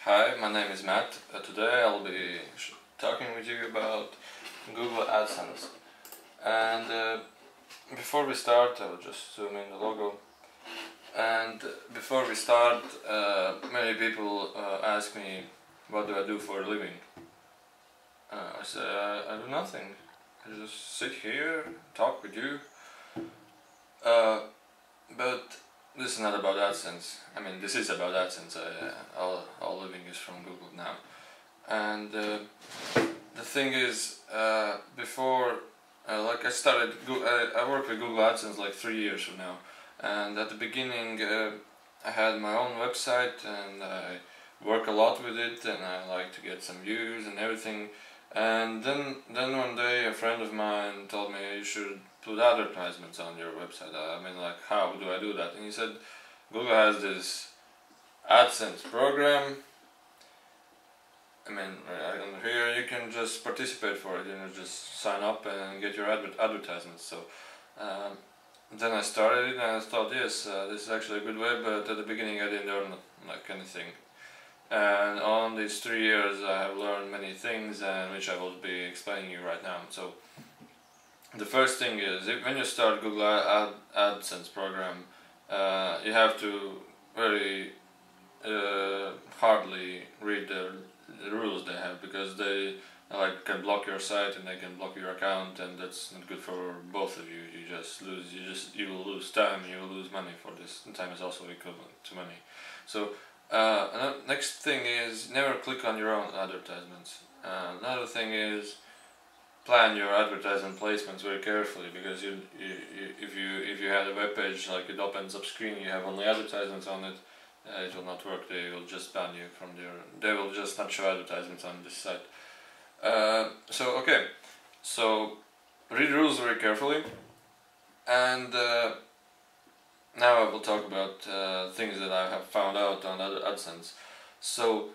Hi, my name is Matt. Today I'll be talking with you about Google Adsense. And before we start, I'll just zoom in the logo. And before we start, many people ask me, what do I do for a living? I say, I do nothing. I just sit here, talk with you. But this is not about AdSense. I mean, this is about AdSense. All living is from Google now. And the thing is, before, like I started, I worked with Google AdSense like 3 years from now. And at the beginning, I had my own website and I work a lot with it, and I like to get some views and everything. And then one day a friend of mine told me, you should put advertisements on your website. I mean, like, how do I do that? And he said, Google has this AdSense program. I mean, here you can just participate for it, just sign up and get your advertisements. So then I started it and I thought, yes, this is actually a good way, but at the beginning I didn't learn like anything. And on these 3 years I have learned many things, and which I will be explaining you right now. So the first thing is, when you start Google AdSense program, you have to very hardly read the rules they have, because they can block your site and they can block your account, and that's not good for both of you. You will lose time, you will lose money for this. And time is also equivalent to money. So next thing is, never click on your own advertisements. Another thing is, plan your advertisement placements very carefully, because if you had a web page, like it opens up screen, you have only advertisements on it, it will not work. They will just ban you from there. They will just not show advertisements on this site. So read rules very carefully, and now I will talk about things that I have found out on AdSense. So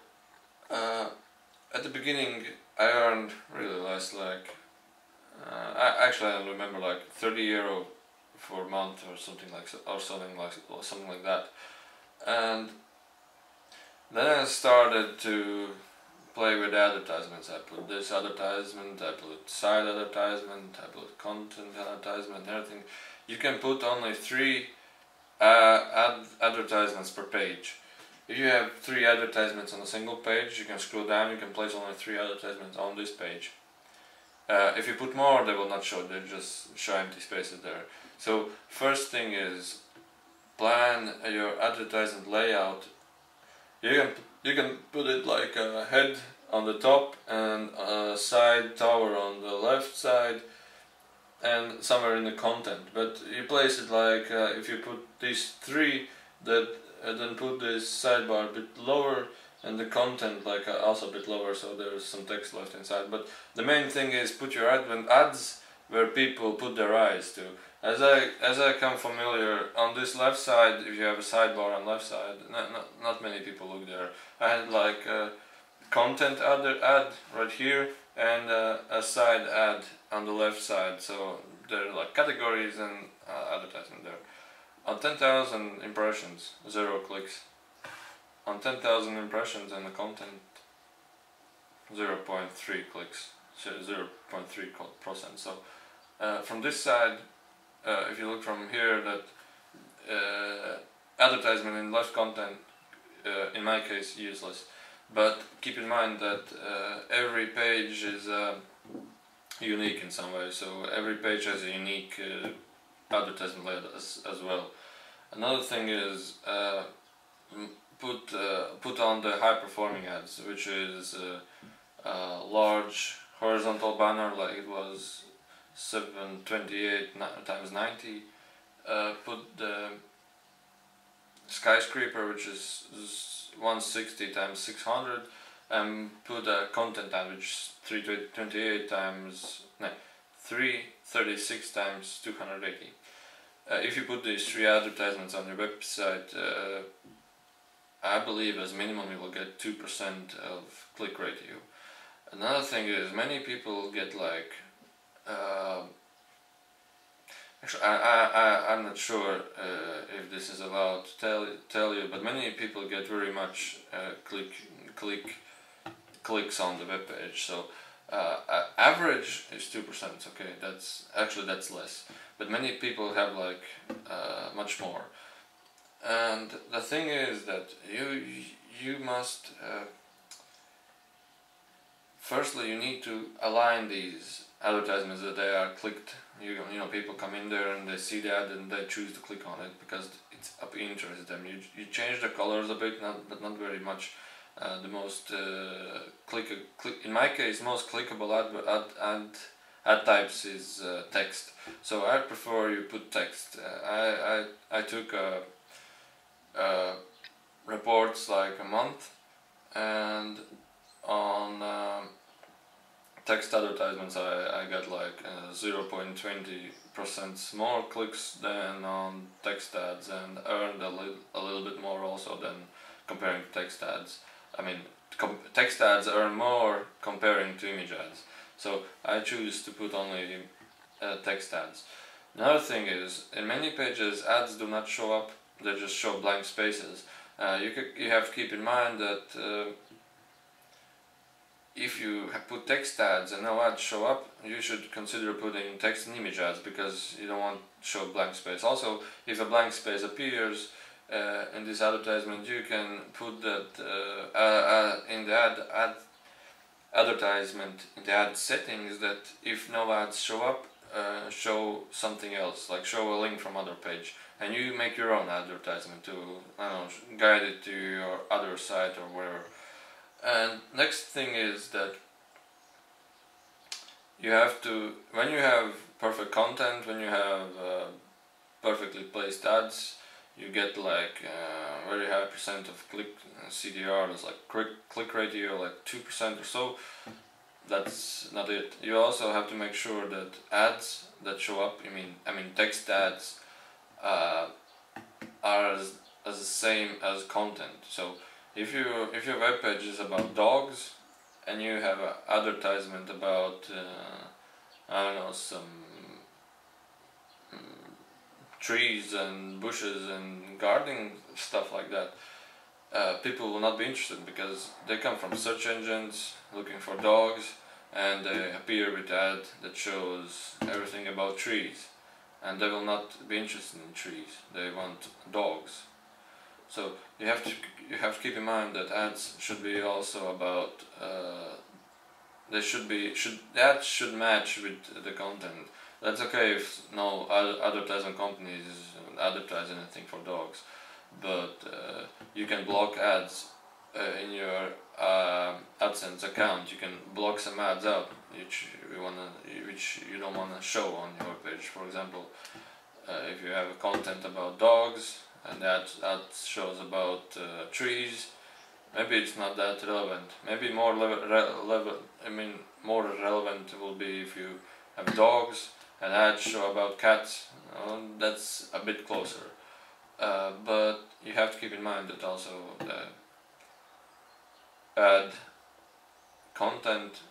at the beginning I earned really less, like I don't remember, like 30 euro for a month or something like that. And then I started to play with advertisements. I put this advertisement, I put side advertisement, I put content advertisement, everything. You can put only 3 advertisements per page. If you have 3 advertisements on a single page, you can scroll down, you can place only 3 advertisements on this page. If you put more, they will not show, they just show empty spaces there. So first thing is, plan your advertisement layout. You can put it like a head on the top and a side tower on the left side, and somewhere in the content. But you place it like, if you put these 3, then put this sidebar a bit lower, and the content like also a bit lower, so there's some text left inside. But the main thing is, put your ads where people put their eyes to. As I come familiar, on this left side, if you have a sidebar on left side, not many people look there. I had like a content ad right here, and a side ad on the left side. So there are like categories and advertisement there. On 10,000 impressions, 0 clicks. On 10,000 impressions and the content, 0.3 clicks, so 0.3%. So from this side, if you look from here, that advertisement in left content, in my case, useless. But keep in mind that every page is unique in some way, so every page has a unique advertisement layout as well. Another thing is, put on the high performing ads, which is a large horizontal banner, like it was 728 times 90. Put the skyscraper, which is 160 times 600, and put a content ad, which is 336 times 280. If you put these 3 advertisements on your website, I believe as minimum you will get 2% of click ratio. Another thing is, many people get like Actually, I'm not sure if this is allowed to tell you, but many people get very much clicks on the web page. So average is 2%. Okay, that's less, but many people have like much more. And the thing is that you must firstly you need to align these advertisements that they are clicked. You know, people come in there and they see that and they choose to click on it because it's of interest to them. You change the colors a bit, but not very much. The most in my case, most clickable ad types is text. So I prefer you put text. I took reports like a month, and on text advertisements I got like 0.20% more clicks than on text ads, and earned a little bit more also than comparing to text ads. I mean, text ads earn more comparing to image ads, so I choose to put only text ads. Another thing is, in many pages ads do not show up, they just show blank spaces. You have to keep in mind that if you put text ads and no ads show up, you should consider putting text and image ads, because you don't want to show blank space. Also, if a blank space appears in this advertisement, you can put that in the advertisement, in the ad settings, that if no ads show up, show something else, like show a link from other page, and you make your own advertisement to, I don't know, guide it to your other site or wherever. And next thing is that you have to, when you have perfect content, when you have perfectly placed ads, you get like very high percent of click CTR. That's like click ratio, like 2% or so. That's not it. You also have to make sure that ads that show up, I mean text ads, are as the same as content. So if your web page is about dogs and you have an advertisement about I don't know, some trees and bushes and gardening stuff like that, people will not be interested, because they come from search engines looking for dogs, and they appear with ad that shows everything about trees, and they will not be interested in trees. They want dogs. So you have to keep in mind that ads should be also about the ads should match with the content. That's okay if no advertising companies advertise anything for dogs, but you can block ads in your Adsense account. You can block some ads out which you don't wanna show on your page. For example, if you have a content about dogs and that shows about trees, maybe it's not that relevant. Maybe more more relevant will be if you have dogs and ads show about cats. That's a bit closer. But you have to keep in mind that also the ad content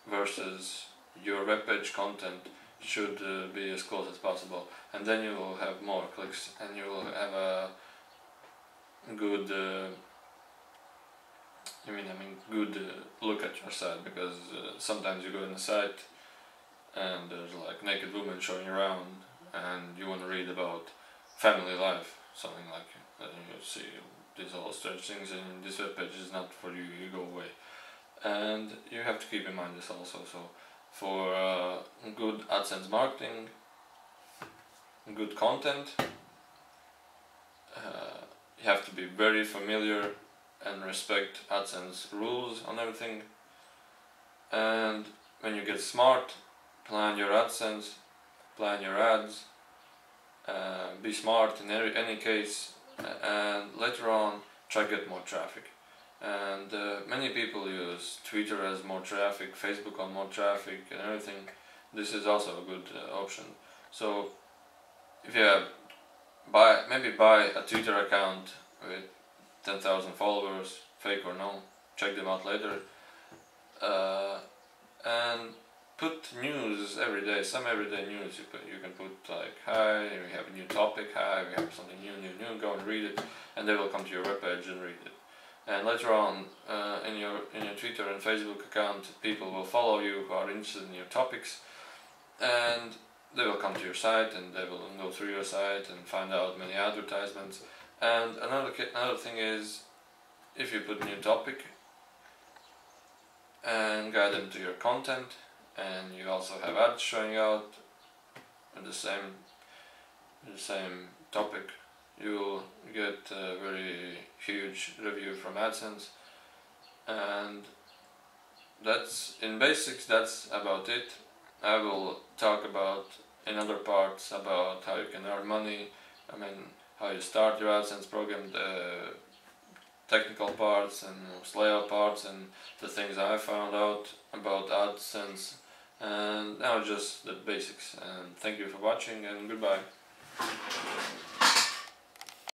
versus your webpage content should be as close as possible, and then you will have more clicks and you will have a good good look at your site, because sometimes you go in a site and there's like naked women showing around and you want to read about family life, something like that. You see these all strange things, and this web page is not for you, you go away. And you have to keep in mind this also. So for good AdSense marketing, good content, you have to be very familiar and respect AdSense rules on everything. And when you get smart, plan your AdSense, plan your ads, be smart in any case, and later on try to get more traffic. And many people use Twitter as more traffic, Facebook on more traffic and everything. This is also a good option. So if you have maybe buy a Twitter account with 10,000 followers, fake or no, check them out later, and put news every day, some everyday news. You can put like, hi, we have a new topic, hi, we have something new, go and read it, and they will come to your webpage and read it. And later on, in your Twitter and Facebook account, people will follow you who are interested in your topics, and they will come to your site and they will go through your site and find out many advertisements. And another thing is, if you put a new topic and guide them to your content, and you also have ads showing out with the same topic, you will get a very huge review from AdSense. And that's, in basics, that's about it. I will talk about in other parts about how you can earn money, I mean how you start your AdSense program, the technical parts and layout parts and the things I found out about AdSense, and now just the basics. And thank you for watching, and goodbye.